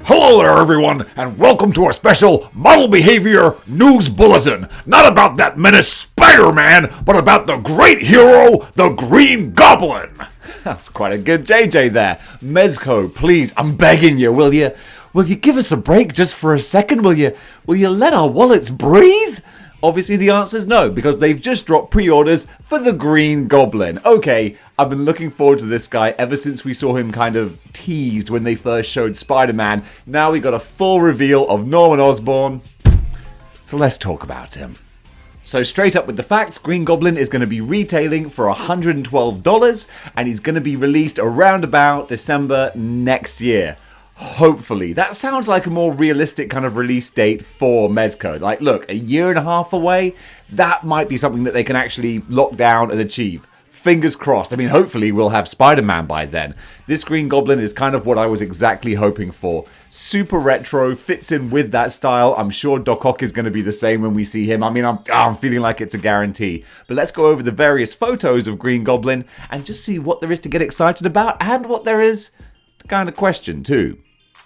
Hello there, everyone, and welcome to our special Model Behavior News Bulletin. Not about that menace Spider-Man, but about the great hero, the Green Goblin. That's quite a good JJ there. Mezco, please, I'm begging you, will you give us a break just for a second? Will you let our wallets breathe? Obviously the answer is no, because they've just dropped pre-orders for the Green Goblin. Okay, I've been looking forward to this guy ever since we saw him kind of teased when they first showed Spider-Man. Now we got a full reveal of Norman Osborn. So let's talk about him. So straight up with the facts, Green Goblin is going to be retailing for $112 and he's going to be released around about December next year. Hopefully. That sounds like a more realistic kind of release date for Mezco. Like, look, a year and a half away, that might be something that they can actually lock down and achieve. Fingers crossed. I mean, hopefully we'll have Spider-Man by then. This Green Goblin is kind of what I was exactly hoping for. Super retro, fits in with that style. I'm sure Doc Ock is going to be the same when we see him. I mean, I'm feeling like it's a guarantee. But let's go over the various photos of Green Goblin and just see what there is to get excited about and what there is to kind of question too.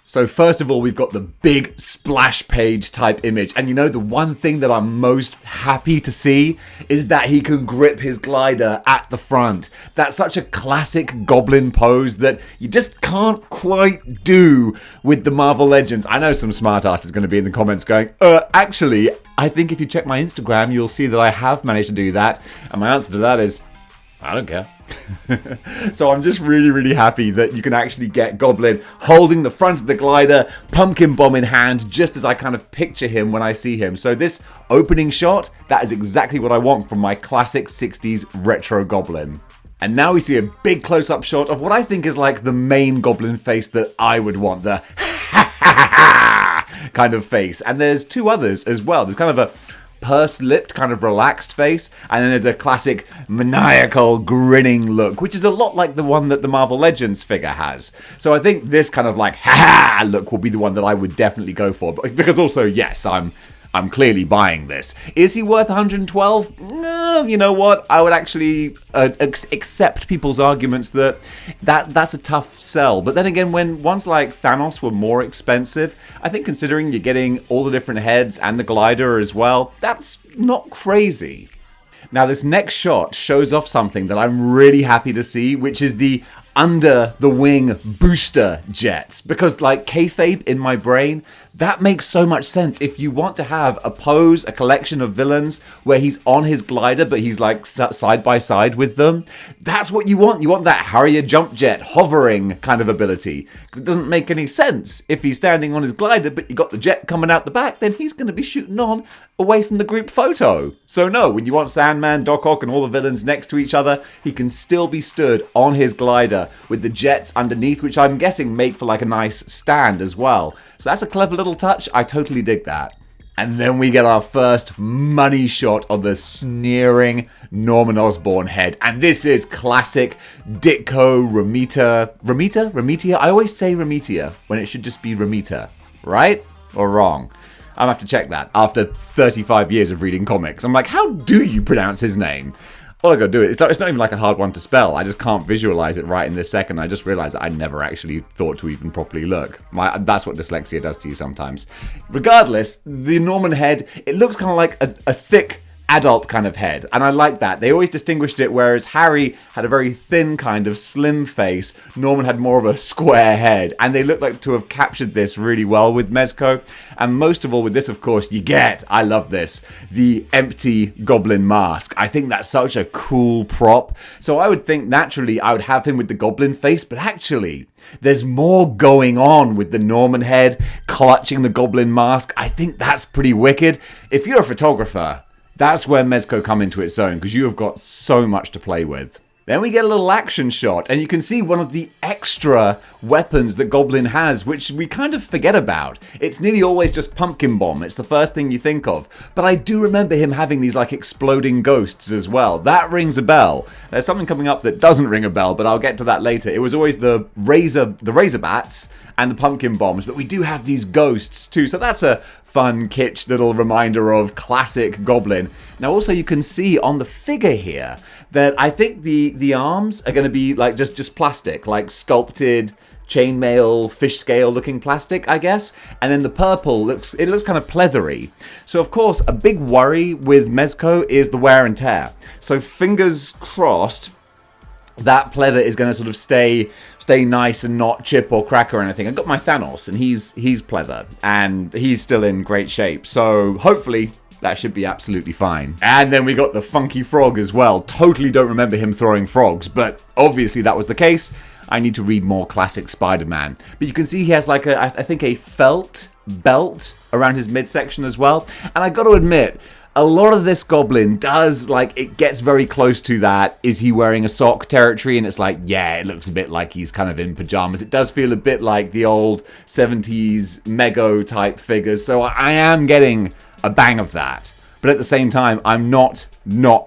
So first of all, we've got the big splash page type image. And you know, the one thing that I'm most happy to see is that he can grip his glider at the front. That's such a classic Goblin pose that you just can't quite do with the Marvel Legends. I know some smartass is going to be in the comments going, actually, I think if you check my Instagram, you'll see that I have managed to do that. And my answer to that is, I don't care. So I'm just really happy that you can actually get Goblin holding the front of the glider, pumpkin bomb in hand, just as I kind of picture him when I see him. So this opening shot, that is exactly what I want from my classic 60s retro Goblin. And now we see a big close-up shot of what I think is like the main Goblin face that I would want, the kind of face. And there's two others as well. There's kind of a pursed-lipped, kind of relaxed face, and then there's a classic maniacal grinning look, which is a lot like the one that the Marvel Legends figure has. So I think this kind of like ha-ha look will be the one that I would definitely go for, because also, yes, I'm clearly buying this. Is he worth 112? No, you know what? I would actually accept people's arguments that's a tough sell. But then again, when ones like Thanos were more expensive, I think considering you're getting all the different heads and the glider as well, that's not crazy. Now this next shot shows off something that I'm really happy to see, which is the under the wing booster jets, because like kayfabe in my brain, that makes so much sense. If you want to have a pose, a collection of villains where he's on his glider but he's like side by side with them, that's what you want. You want that Harrier jump jet hovering kind of ability. It doesn't make any sense if he's standing on his glider but you got the jet coming out the back, then he's going to be shooting on away from the group photo. So no, when you want Sandman, Doc Ock and all the villains next to each other, he can still be stood on his glider with the jets underneath, which I'm guessing make for like a nice stand as well. So that's a clever little touch. I totally dig that. And then we get our first money shot of the sneering Norman Osborn head. And this is classic Ditko Romita? I always say Romita when it should just be Romita. Right? Or wrong? I'll have to check that after 35 years of reading comics. I'm like, how do you pronounce his name? All I gotta do is, it's not even like a hard one to spell. I just can't visualize it right in this second. I just realized that I never actually thought to even properly look. That's what dyslexia does to you sometimes. Regardless, the Norman head, it looks kind of like a thick adult kind of head, and I like that. They always distinguished it, whereas Harry had a very thin kind of slim face, Norman had more of a square head, and they look like to have captured this really well with Mezco. And most of all with this, of course, you get, I love this, the empty Goblin mask. I think that's such a cool prop. So I would think naturally I would have him with the Goblin face, but actually there's more going on with the Norman head clutching the Goblin mask. I think that's pretty wicked. If you're a photographer, that's where Mezco come into its own, because you have got so much to play with. Then we get a little action shot, and you can see one of the extra weapons that Goblin has, which we kind of forget about. It's nearly always just Pumpkin Bomb. It's the first thing you think of. But I do remember him having these like exploding ghosts as well. That rings a bell. There's something coming up that doesn't ring a bell, but I'll get to that later. It was always the razor bats and the pumpkin bombs, but we do have these ghosts too. So that's a fun, kitsch little reminder of classic Goblin. Now also you can see on the figure here that I think the arms are going to be like just plastic, like sculpted chainmail, fish scale looking plastic, I guess. And then the purple looks kind of pleathery. So of course, a big worry with Mezco is the wear and tear. So fingers crossed, that pleather is going to sort of stay nice and not chip or crack or anything. I've got my Thanos, and he's pleather, and he's still in great shape. So hopefully that should be absolutely fine. And then we got the funky frog as well. Totally don't remember him throwing frogs, but obviously that was the case. I need to read more classic Spider-Man. But you can see he has like I think a felt belt around his midsection as well. And I got to admit, a lot of this Goblin does, like, it gets very close to that. Is he wearing a sock territory? And it's like, yeah, it looks a bit like he's kind of in pajamas. It does feel a bit like the old 70s Mego type figures. So I am getting a bang of that. But at the same time, I'm not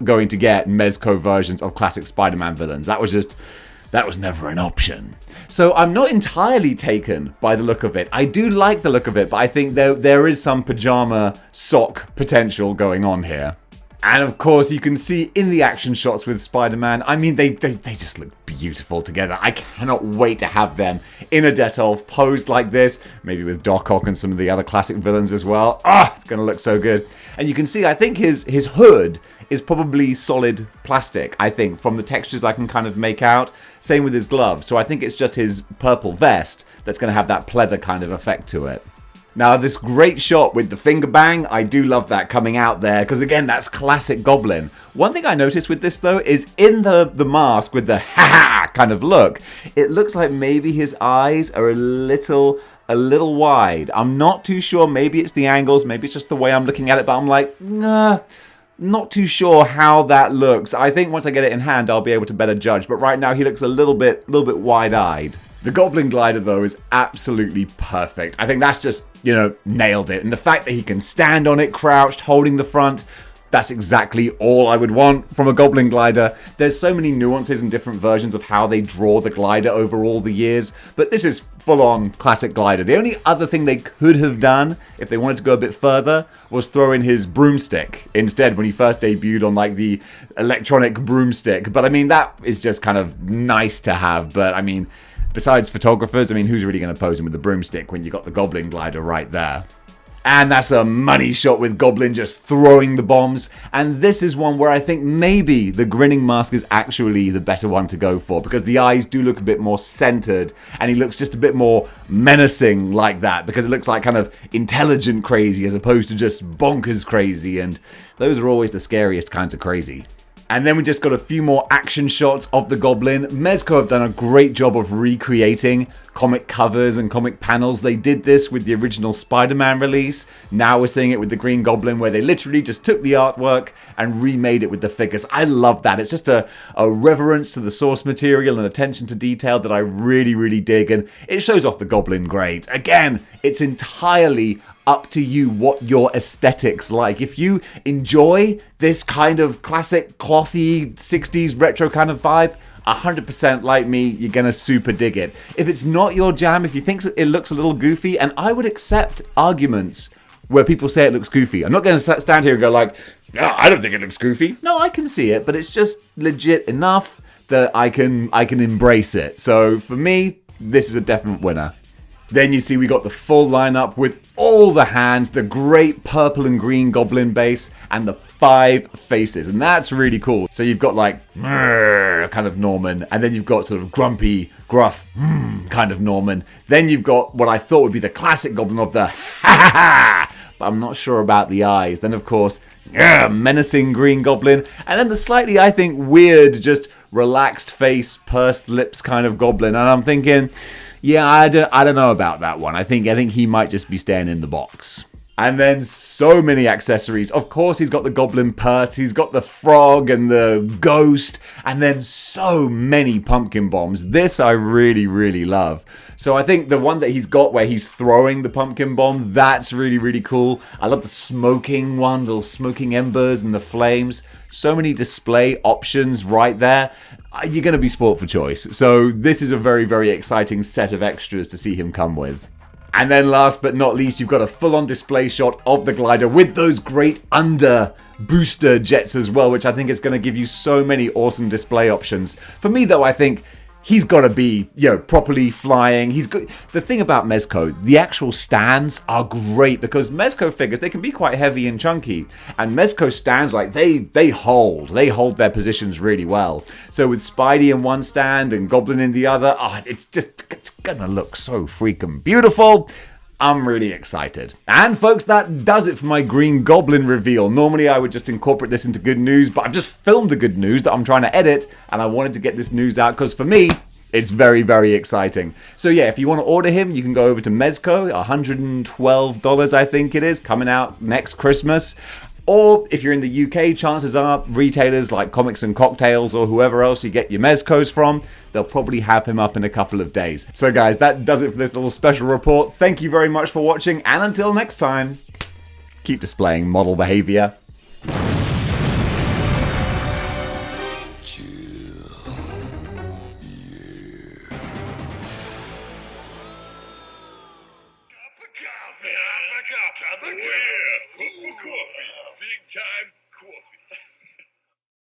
going to get Mezco versions of classic Spider-Man villains. That was never an option. So I'm not entirely taken by the look of it. I do like the look of it, but I think there is some pajama sock potential going on here. And of course, you can see in the action shots with Spider-Man, I mean, they just look beautiful together. I cannot wait to have them in a Detolf posed like this, maybe with Doc Ock and some of the other classic villains as well. It's going to look so good. And you can see, I think his hood is probably solid plastic, I think, from the textures I can kind of make out. Same with his gloves. So I think it's just his purple vest that's going to have that pleather kind of effect to it. Now, this great shot with the finger bang, I do love that coming out there, because again, that's classic Goblin. One thing I noticed with this, though, is in the mask with the ha-ha kind of look, it looks like maybe his eyes are a little wide. I'm not too sure. Maybe it's the angles, maybe it's just the way I'm looking at it, but I'm like, nah, not too sure how that looks. I think once I get it in hand, I'll be able to better judge, but right now he looks a little bit wide-eyed. The Goblin glider, though, is absolutely perfect. I think that's just, nailed it. And the fact that he can stand on it crouched, holding the front, that's exactly all I would want from a Goblin glider. There's so many nuances and different versions of how they draw the glider over all the years, but this is full-on classic glider. The only other thing they could have done, if they wanted to go a bit further, was throw in his broomstick instead when he first debuted on, like, the electronic broomstick. But, I mean, that is just kind of nice to have, but, I mean, besides photographers, I mean, who's really going to pose him with the broomstick when you got the Goblin glider right there? And that's a money shot with Goblin just throwing the bombs. And this is one where I think maybe the grinning mask is actually the better one to go for, because the eyes do look a bit more centered and he looks just a bit more menacing like that, because it looks like kind of intelligent crazy as opposed to just bonkers crazy. And those are always the scariest kinds of crazy. And then we just got a few more action shots of the Goblin. Mezco have done a great job of recreating comic covers and comic panels. They did this with the original Spider-Man release. Now we're seeing it with the Green Goblin, where they literally just took the artwork and remade it with the figures. I love that. It's just a reverence to the source material and attention to detail that I really, really dig. And it shows off the Goblin great. Again, it's entirely up to you what your aesthetics like. If you enjoy this kind of classic clothy 60s retro kind of vibe, 100% like me, you're gonna super dig it. If it's not your jam, if you think it looks a little goofy, and I would accept arguments where people say it looks goofy. I'm not gonna stand here and go like, "Oh, I don't think it looks goofy." No, I can see it, but it's just legit enough that I can embrace it. So for me, this is a definite winner. Then you see we got the full lineup with all the hands, the great purple and green Goblin base, and the 5 faces. And that's really cool. So you've got like kind of Norman, and then you've got sort of grumpy, gruff kind of Norman. Then you've got what I thought would be the classic Goblin of the ha ha ha, but I'm not sure about the eyes. Then of course, menacing green Goblin, and then the slightly, I think, weird, just relaxed face, pursed lips kind of Goblin. And I'm thinking, yeah, I don't know about that one. I think he might just be staying in the box. And then so many accessories. Of course, he's got the Goblin purse, he's got the frog and the ghost, and then so many pumpkin bombs. This I really, really love. So I think the one that he's got where he's throwing the pumpkin bomb, that's really, really cool. I love the smoking one, little smoking embers and the flames. So many display options right there. You're going to be spoilt for choice. So this is a very, very exciting set of extras to see him come with. And then last but not least, you've got a full-on display shot of the glider with those great under booster jets as well, which I think is going to give you so many awesome display options. For me, though, I think he's got to be, properly flying. He's good. The thing about Mezco, the actual stands are great because Mezco figures, they can be quite heavy and chunky. And Mezco stands, like, they hold their positions really well. So with Spidey in one stand and Goblin in the other, it's gonna look so freaking beautiful. I'm really excited. And folks, that does it for my Green Goblin reveal. Normally I would just incorporate this into good news, but I've just filmed the good news that I'm trying to edit, and I wanted to get this news out because for me, it's very, very exciting. So yeah, if you want to order him, you can go over to Mezco, $112 I think it is, coming out next Christmas. Or if you're in the UK, chances are retailers like Comics and Cocktails or whoever else you get your Mezcos from, they'll probably have him up in a couple of days. So guys, that does it for this little special report. Thank you very much for watching, and until next time, keep displaying model behavior. Coffee.